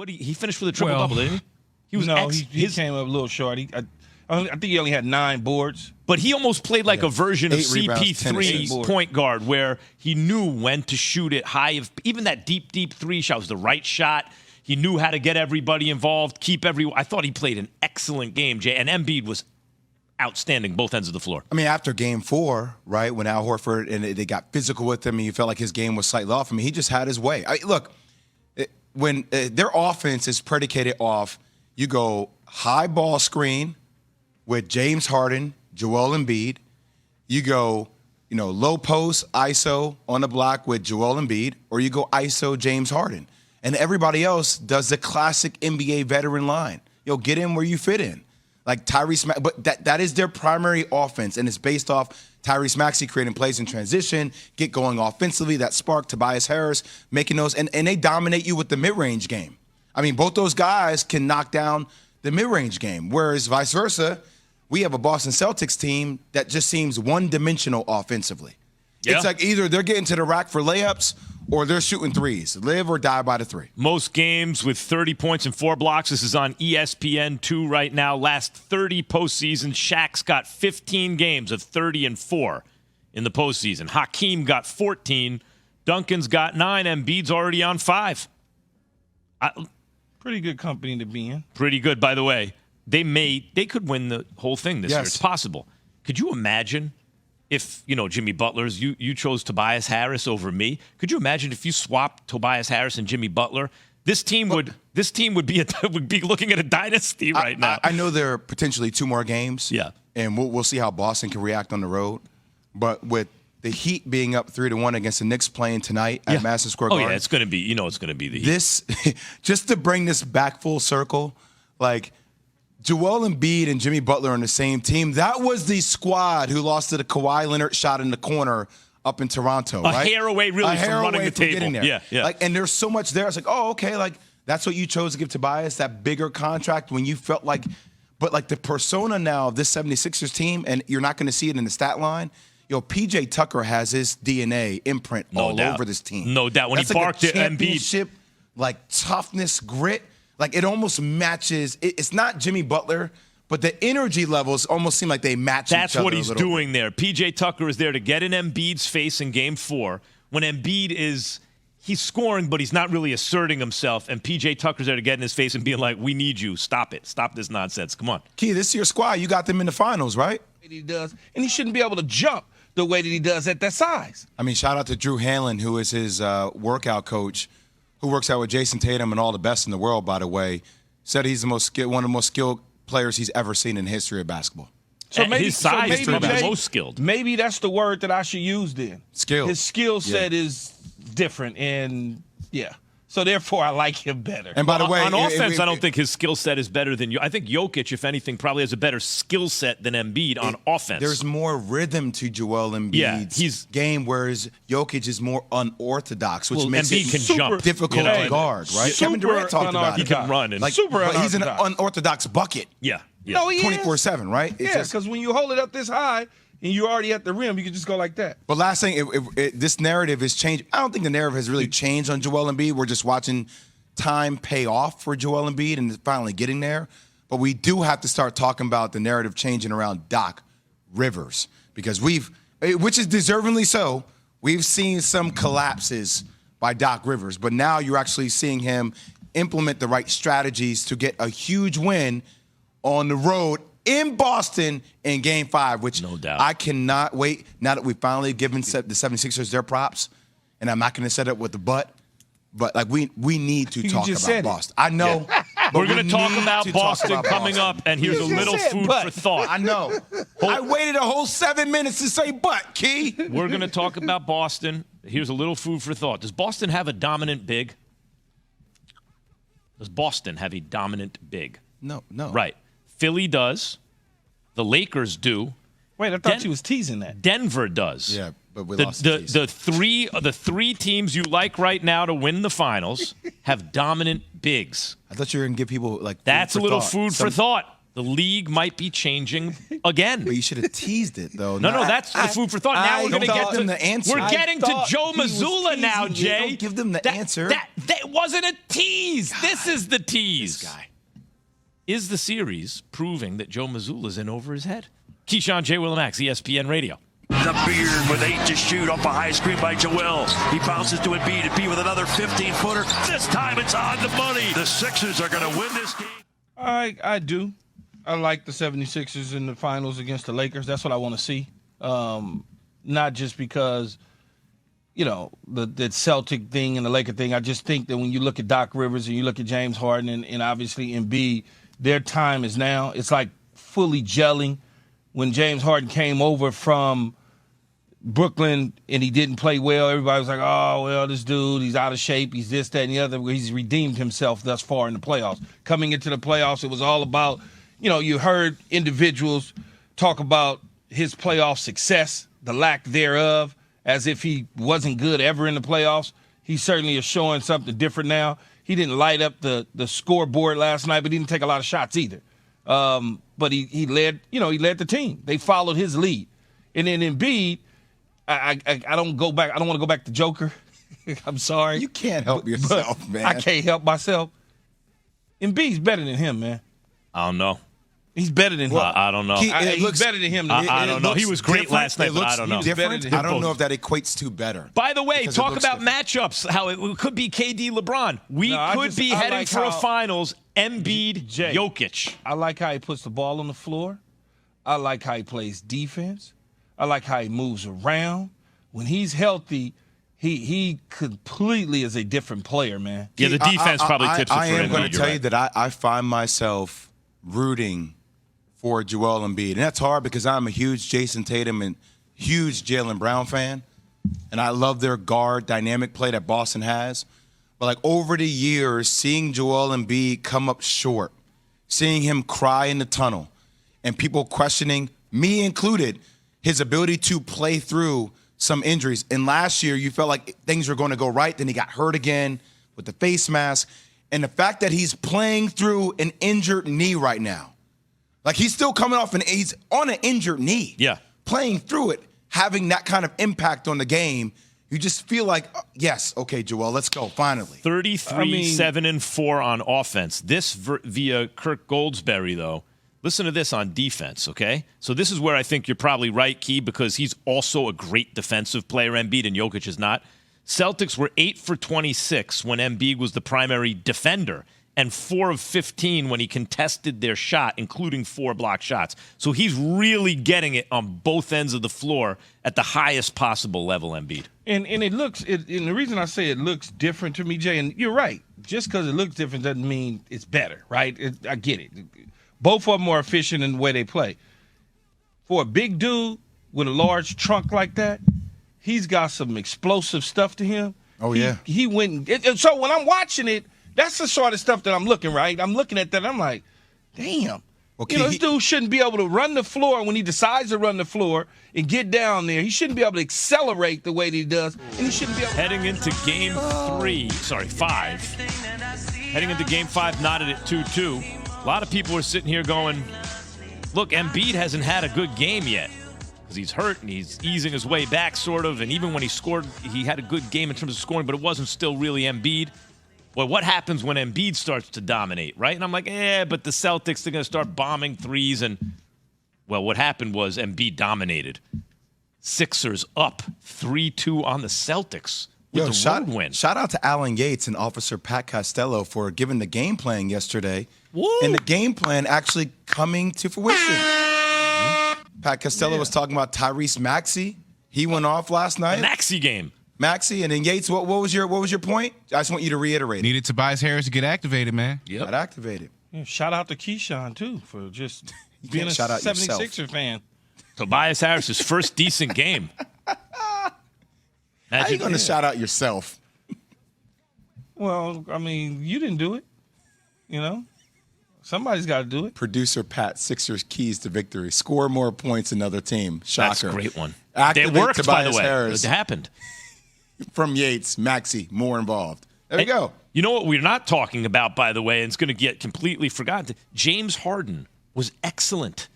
He finished with a triple-double, didn't he? He came up a little short. I think he only had 9 boards. But he almost played like a version of rebounds, CP3's point guard where he knew when to shoot it high. Even that deep three shot was the right shot. He knew how to get everybody involved, keep everyone. I thought he played an excellent game, Jay. And Embiid was outstanding both ends of the floor. I mean, after game 4, right, when Al Horford and they got physical with him and you felt like his game was slightly off, I mean, he just had his way. When their offense is predicated off, you go high ball screen with James Harden, Joel Embiid. You go, low post, ISO on the block with Joel Embiid, or you go ISO James Harden. And everybody else does the classic NBA veteran line. Get in where you fit in. Like Tyrese Maxey, but that is their primary offense, and it's based off Tyrese Maxey creating plays in transition, get going offensively, that spark, Tobias Harris making those, and they dominate you with the mid-range game. I mean, both those guys can knock down the mid-range game, whereas vice versa, we have a Boston Celtics team that just seems one-dimensional offensively. Yeah. It's like either they're getting to the rack for layups or they're shooting threes. Live or die by the three. Most games with 30 points and 4 blocks. This is on ESPN2 right now. Last 30 postseason, Shaq's got 15 games of 30 and 4 in the postseason. Hakeem got 14. Duncan's got 9. Embiid's already on 5. Pretty good company to be in. Pretty good, by the way. They could win the whole thing this year. It's possible. Could you imagine if, Jimmy Butler's, you chose Tobias Harris over me? Could you imagine if you swapped Tobias Harris and Jimmy Butler? This team would be looking at a dynasty right now. I know there are potentially 2 more games. Yeah. And we'll see how Boston can react on the road. But with the Heat being up 3-1 against the Knicks playing tonight at Madison Square Garden. Oh, yeah, it's going to be, it's going to be the Heat. This, just to bring this back full circle, like Joel Embiid and Jimmy Butler on the same team. That was the squad who lost to the Kawhi Leonard shot in the corner up in Toronto, right? A hair away from running the table. Getting there. Yeah. Like, and there's so much there. It's like, oh, okay, like that's what you chose to give Tobias, that bigger contract when you felt like, but like the persona now of this 76ers team, and you're not going to see it in the stat line. PJ Tucker has his DNA imprint over this team. No doubt. When that's he barked at Embiid, like toughness, grit. Like, it almost matches. It's not Jimmy Butler, but the energy levels almost seem like they match each other. That's what he's doing there. P.J. Tucker is there to get in Embiid's face in Game 4 when Embiid he's scoring, but he's not really asserting himself, and P.J. Tucker's there to get in his face and being like, we need you. Stop it. Stop this nonsense. Come on. Key, this is your squad. You got them in the finals, right? He does, and he shouldn't be able to jump the way that he does at that size. I mean, shout out to Drew Hanlon, who is his workout coach, who works out with Jason Tatum and all the best in the world, by the way, said he's one of the most skilled players he's ever seen in the history of basketball. So maybe his size is probably the most skilled. Maybe that's the word that I should use then. Skilled. His skill set is different, and so therefore I like him better. And by the way, on offense, I don't think his skill set is better than you. I think Jokic, if anything, probably has a better skill set than Embiid on offense. There's more rhythm to Joel Embiid's game, whereas Jokic is more unorthodox, which makes Embiid it super difficult to guard, right? Kevin Durant talked about it. He can run. And but he's an unorthodox bucket. Yeah. No, he 24/7, right? Yeah, because when you hold it up this high and you're already at the rim, you can just go like that. But last thing, this narrative has changed. I don't think the narrative has really changed on Joel Embiid. We're just watching time pay off for Joel Embiid and finally getting there. But we do have to start talking about the narrative changing around Doc Rivers because which is deservingly so, we've seen some collapses by Doc Rivers. But now you're actually seeing him implement the right strategies to get a huge win on the road in Boston in Game 5, which no doubt. I cannot wait now that we've finally given the 76ers their props, and I'm not going to set it with the but like we need to talk about Boston. I know. Yeah. We're going to talk about Boston coming up, and here's a little food for thought. I know. I waited a whole 7 minutes to say but, Key. We're going to talk about Boston. Here's a little food for thought. Does Boston have a dominant big? Does Boston have a dominant big? No. Right. Philly does. The Lakers do. Wait, I thought you was teasing that. Denver does. Yeah, but we lost the three teams you like right now to win the finals have dominant bigs. I thought you were going to give people like that's a little food for thought. The league might be changing again. But you should have teased it, though. No, that's the food for thought. Now we're going to get to the answer. We're getting to Joe Mazzulla now, Jay. Don't give them the answer. That wasn't a tease. God, this is the tease. This guy. Is the series proving that Joe Mazzulla's in over his head? Keyshawn, J. Will, Max, ESPN Radio. The Beard with 8 to shoot off a high screen by Joel. He bounces to Embiid. Embiid with another 15-footer. This time it's on the money. The Sixers are going to win this game. I do. I like the 76ers in the finals against the Lakers. That's what I want to see. Not just because, the Celtic thing and the Laker thing. I just think that when you look at Doc Rivers and you look at James Harden and obviously Embiid, their time is now. It's like fully gelling. When James Harden came over from Brooklyn and he didn't play well, everybody was like, oh, well, this dude, he's out of shape. He's this, that, and the other. He's redeemed himself thus far in the playoffs. Coming into the playoffs, it was all about, you heard individuals talk about his playoff success, the lack thereof, as if he wasn't good ever in the playoffs. He certainly is showing something different now. He didn't light up the scoreboard last night, but he didn't take a lot of shots either. But he led the team. They followed his lead. And then Embiid, I don't want to go back to Joker. I'm sorry. You can't help yourself, man. I can't help myself. Embiid's better than him, man. I don't know. He's better than him. I don't know. He's better than him. I don't know. He was great last night, but I don't know. I don't know if that equates to better. By the way, talk about matchups, how it could be KD LeBron. We could be heading for a finals, Embiid, Jokic. I like how he puts the ball on the floor. I like how he plays defense. I like how he moves around. When he's healthy, he completely is a different player, man. Yeah, the defense probably tips it for Embiid. I am going to tell you that I find myself rooting for Joel Embiid. And that's hard because I'm a huge Jason Tatum and huge Jaylen Brown fan. And I love their guard dynamic play that Boston has. But like over the years, seeing Joel Embiid come up short, seeing him cry in the tunnel, and people questioning, me included, his ability to play through some injuries. And last year, you felt like things were going to go right. Then he got hurt again with the face mask. And the fact that he's playing through an injured knee right now, like he's still coming off he's on an injured knee. Yeah. Playing through it, having that kind of impact on the game, you just feel like, yes, okay, Joel, let's go, finally. 33, 7, and 4 on offense. This via Kirk Goldsberry, though. Listen to this on defense, okay? So this is where I think you're probably right, Key, because he's also a great defensive player. Embiid and Jokic is not. Celtics were 8 for 26 when Embiid was the primary defender, and 4 of 15 when he contested their shot, including 4 block shots. So he's really getting it on both ends of the floor at the highest possible level, Embiid. And the reason I say it looks different to me, Jay, and you're right, just because it looks different doesn't mean it's better, right? I get it. Both of them are efficient in the way they play. For a big dude with a large trunk like that, he's got some explosive stuff to him. Oh, yeah. He went – so when I'm watching it, that's the sort of stuff that I'm looking, right? I'm looking at that, and I'm like, damn. Okay, this dude shouldn't be able to run the floor when he decides to run the floor and get down there. He shouldn't be able to accelerate the way that he does, and he shouldn't be able to – Heading into Game 5. Heading into Game 5, knotted at 2-2. A lot of people are sitting here going, look, Embiid hasn't had a good game yet because he's hurt and he's easing his way back sort of. And even when he scored, he had a good game in terms of scoring, but it wasn't still really Embiid. Well, what happens when Embiid starts to dominate, right? And I'm like, but the Celtics, they're going to start bombing threes. And, well, what happened was Embiid dominated. Sixers up 3-2 on the Celtics. Shout out to Alan Yates and Officer Pat Costello for giving the game plan yesterday. Woo. And the game plan actually coming to fruition. Pat Costello was talking about Tyrese Maxey. He went off last night. The Maxey game. Maxey, and then Yates, what was your point? I just want you to reiterate. Needed Tobias Harris to get activated, man. Yep. Got activated. Yeah, shout out to Keyshawn, too, for just being a shout out 76er fan. Tobias Harris's first decent game. How are you going to shout out yourself? Well, I mean, you didn't do it, Somebody's got to do it. Producer Pat, Sixers keys to victory. Score more points than other team. Shocker. That's a great one. Activate it worked, Tobias by the way. Harris. It happened. From Yates, Maxey, more involved. There you go. You know what we're not talking about, by the way, and it's going to get completely forgotten? James Harden was excellent.